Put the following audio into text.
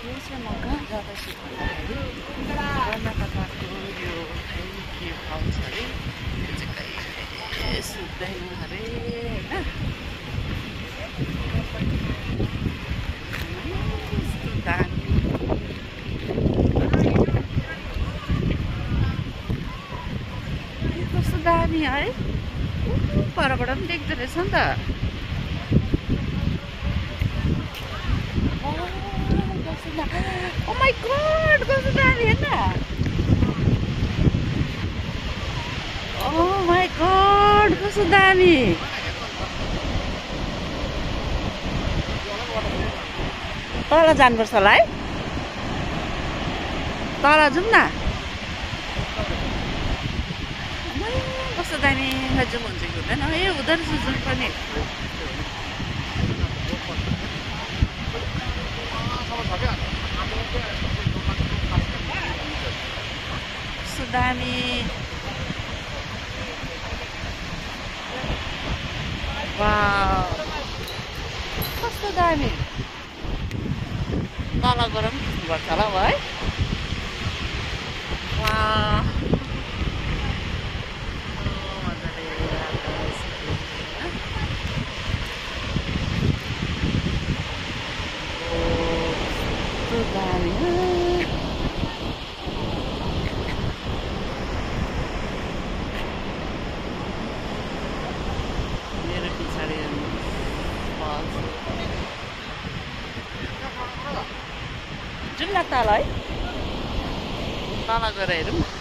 यो चाहिँ म कहाँ जाँदैछु भन्दाखेरि कर्नाटकको यो खै के पाउँछ अरे त्यो चाहिँ कहिले सुत्दैन अरे होइन यस्तो दामी कस्तो दामी है परबाट पनि देख्दो रहेछ नि त Oh my god, कस्तो दामी हेर्न Oh my god, कस्तो दामी तल जानुपर्छ होला है तल जाउँ न कस्तो दामी जाउँ हुन्छ कि हुँदैन ए हुँदो रहेछ जुन पनि कस्तो दामी वाउ कस्तो दामी तल गएर पनि खिच्नुपर्छ होला है वाउ मेरो पछाडि जाउँ न तल है तल गएर हेरौँ